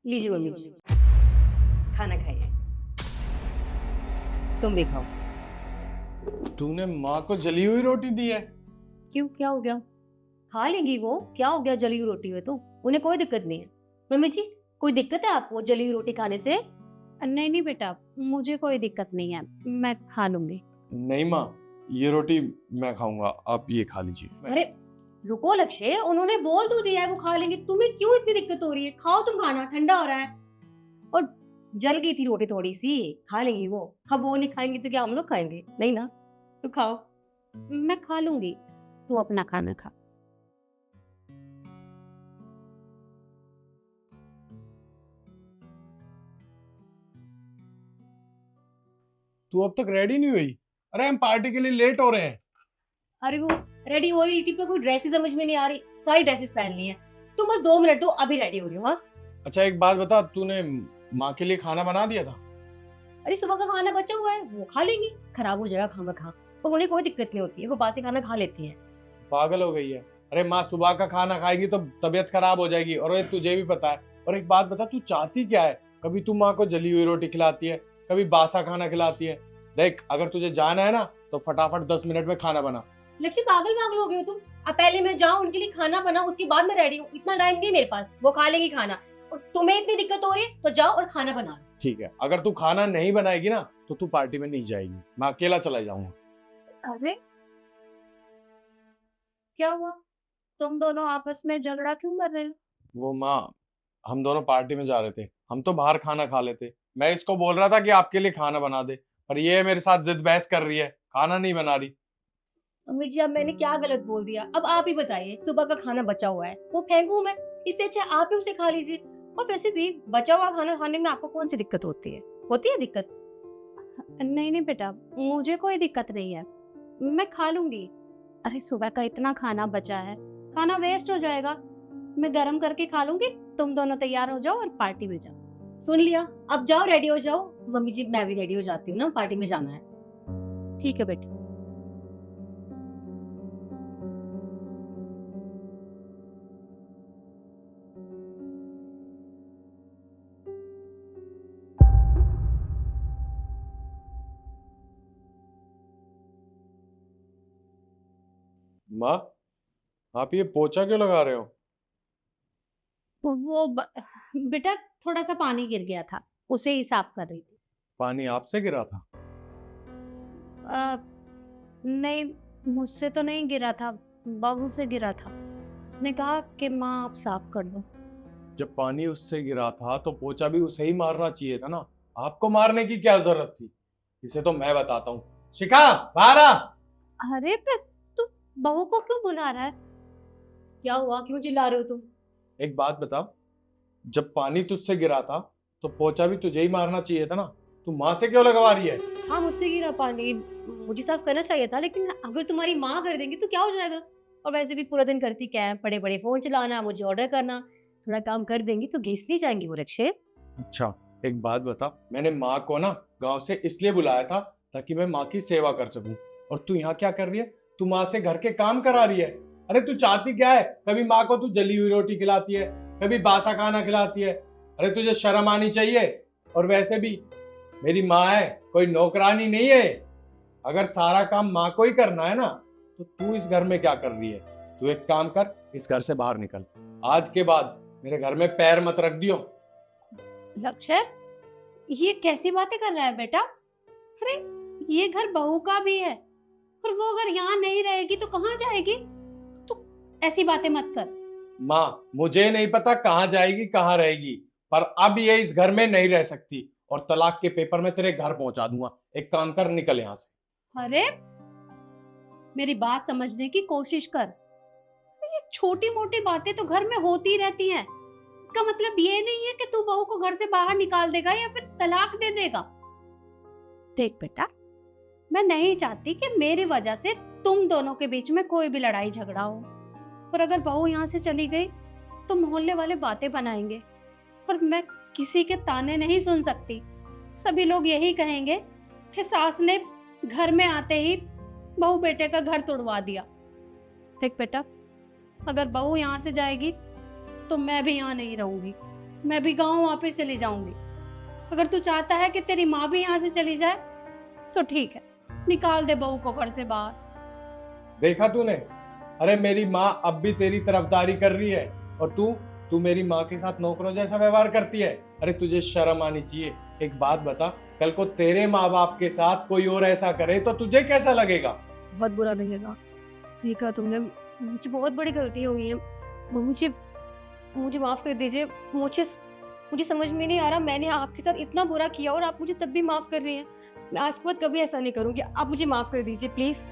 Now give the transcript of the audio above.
लीजिए मम्मी जी, खाना खाइए। तुम भी खाओ। तूने माँ को जली हुई रोटी दी है? क्यों, क्या हो गया? खा लेंगी वो, क्या हो गया जली हुई रोटी में तो? उन्हें कोई दिक्कत नहीं है। मम्मी जी, कोई दिक्कत है आपको जली हुई रोटी खाने से? नहीं नहीं बेटा, मुझे कोई दिक्कत नहीं है, मैं खा लूंगी। नहीं माँ, ये रोटी मैं खाऊंगा, आप ये खा लीजिए। अरे रुको लक्ष्य, उन्होंने बोल तो दिया है वो खा लेंगे, तुम्हें क्यों इतनी दिक्कत हो रही है? खाओ तुम खाना, ठंडा हो रहा है। और जल गई थी रोटी थोड़ी सी, खा लेंगी वो। अब वो नहीं खाएंगी तो क्या हम लोग खाएंगे? नहीं ना, तो खाओ। मैं खा लूंगी, तू अपना खाना खा। तू अब तक रेडी नहीं हुई? अरे हम पार्टी के लिए लेट हो रहे हैं। अरे वो रेडी हो रही थी पर कोई ड्रेस ही समझ में नहीं आ रही, सारी ड्रेसेस पहन ली है। तुम बस 2 मिनट दो, अभी रेडी हो रही हूँ बस। अच्छा एक बात बता, तूने माँ के लिए खाना बना दिया था? अरे सुबह का खाना बचा हुआ है, वो खा लेंगी, खराब हो जाएगा खाना खा। और उन्हें कोई दिक्कत नहीं होती है, वो बासी खाना खा लेती है। पागल हो गई है? अरे माँ सुबह का खाना खाएगी तो तबीयत खराब हो जाएगी, और ये तुझे भी पता है। और एक बात बता, तू चाहती क्या है? कभी तू माँ को जली हुई रोटी खिलाती है, कभी बासा खाना खिलाती है। देख, अगर तुझे जाना है ना तो फटाफट 10 मिनट में खाना बना। लक्ष्य पागल पागल हो गए हो तुम। अब पहले मैं जाऊँ उनके लिए खाना बनाऊं, उसके बाद मैं रेडी हूँ। इतना टाइम नहीं मेरे पास, वो खा लेंगी खाना। और तुम्हें इतनी दिक्कत हो रही है तो जाओ और खाना बना लो। ठीक है, अगर तू खाना नहीं बनाएगी ना तो तू पार्टी में नहीं जाएगी, मैं अकेला चला जाऊंगा। अरे क्या हुआ, तुम दोनों आपस में झगड़ा क्यों कर रहे हो? वो माँ, हम दोनों पार्टी में जा रहे थे, हम तो बाहर खाना खा लेते। मैं इसको बोल रहा था कि आपके लिए खाना बना दे, पर ये मेरे साथ जिद बहस कर रही है, खाना नहीं बना रही। अम्मी जी अब मैंने क्या गलत बोल दिया? अब आप ही बताइए, सुबह का खाना बचा हुआ है वो फेंकूं मैं? इससे अच्छा आप ही उसे खा लीजिए। और वैसे भी बचा हुआ खाना खाने में आपको कौन सी दिक्कत होती है? होती है दिक्कत? नहीं नहीं बेटा, मुझे कोई दिक्कत नहीं है, मैं खा लूंगी। अरे सुबह का इतना खाना बचा है, खाना वेस्ट हो जाएगा, मैं गरम करके खा लूंगी। तुम दोनों तैयार हो जाओ और पार्टी में जाओ। सुन लिया, अब जाओ रेडी हो जाओ। मम्मी जी मैं भी रेडी हो जाती हूँ ना, पार्टी में जाना है। ठीक है बेटा। माँ, आप ये पोछा क्यों लगा रहे हो? बेटा थोड़ा सा पानी गिर गया था, उसे ही साफ कर रही थी। पानी आपसे गिरा था? अ, नहीं, मुझसे तो नहीं गिरा था, बहू से गिरा था। उसने कहा कि माँ आप साफ कर दो। जब पानी उससे गिरा था तो पोछा भी उसे ही मारना चाहिए था ना, आपको मारने की क्या जरूरत थी? इसे तो मैं बताता हूँ। शिखा, बाहर आ। अरे तू बहू को क्यों बुला रहा है? क्या हुआ, क्यों चिल्ला रहे हो तुम? एक बात बता, जब पानी तुझसे गिरा था तो पोछा भी तुझे ही मारना चाहिए था ना, तू माँ से क्यों लगवा रही है? हाँ मुझसे गिरा पानी, मुझे साफ करना चाहिए था, लेकिन अगर तुम्हारी माँ कर देंगी तो क्या हो जाएगा? और वैसे भी पूरा दिन करती क्या है, बड़े बड़े फोन चलाना, मुझे ऑर्डर करना। थोड़ा काम कर देंगी तो घिस नहीं जाएंगी वो रक्षे। अच्छा एक बात बता, मैंने माँ को ना गांव से इसलिए बुलाया था ताकि मैं माँ की सेवा कर सकूं, और तू यहाँ क्या कर रही है? तू माँ से घर के काम करा रही है। अरे तू चाहती क्या है? कभी माँ को तू जली हुई रोटी खिलाती है, कभी बासा खाना खिलाती है। अरे तुझे शर्म आनी चाहिए। और वैसे भी मेरी माँ है, कोई नौकरानी नहीं है। अगर सारा काम माँ को ही करना है ना तो तू इस घर में क्या कर रही है? तू एक काम कर, इस घर से बाहर निकल। आज के बाद मेरे घर में पैर मत रख दियो। लक्ष्य, ये कैसी बातें कर रहा है बेटा? अरे ये घर बहू का भी है, और वो अगर यहाँ नहीं रहेगी तो कहाँ जाएगी? तू ऐसी बातें मत कर। माँ, मुझे नहीं पता कहाँ जाएगी कहाँ रहेगी, पर अब ये इस घर में नहीं रह सकती, और तलाक के पेपर में तेरे घर पहुंचा दूंगा। एक काम कर, निकल यहाँ से। अरे मेरी बात समझने की कोशिश कर। ये छोटी मोटी बातें तो घर में होती रहती हैं। इसका मतलब ये नहीं है कि तू बहू को घर से बाहर निकाल देगा या फिर तलाक दे देगा। देख बेटा, मैं नहीं चाहती कि मेरी वजह से तुम दोनों के बीच में कोई भी लड़ाई झगड़ा हो। और अगर बहू यहाँ से चली गई तो मोहल्ले वाले बातें बनाएंगे, और मैं किसी के ताने नहीं सुन सकती। सभी लोग यही कहेंगे कि सास ने घर में आते ही बहू बेटे का घर तोड़वा दिया। देख बेटा, अगर बहू यहाँ से जाएगी तो मैं भी यहाँ नहीं रहूंगी। मैं भी गाँव वापस चली जाऊंगी। अगर तू चाहता है कि तेरी माँ भी यहाँ से चली जाए तो ठीक है, निकाल दे बहू को घर से बाहर। देखा तूने? अरे मेरी माँ अब भी तेरी तरफदारी कर रही है और तू तू मेरी माँ के साथ नौकरों जैसा व्यवहार करती है। अरे तुझे शर्म आनी चाहिए। एक बात बता, कल को तेरे माँ बाप के साथ कोई और ऐसा करे तो तुझे कैसा लगेगा? बहुत बुरा लगेगा। सही कहा तुमने, मुझे बहुत बड़ी गलती हो गई है। मुझे मुझे माफ कर दीजिए। मुझे समझ में नहीं आ रहा मैंने आपके साथ इतना बुरा किया और आप मुझे तब भी माफ कर रही हैं। मैं आज के बाद कभी ऐसा नहीं करूँगी। आप मुझे माफ कर दीजिए प्लीज।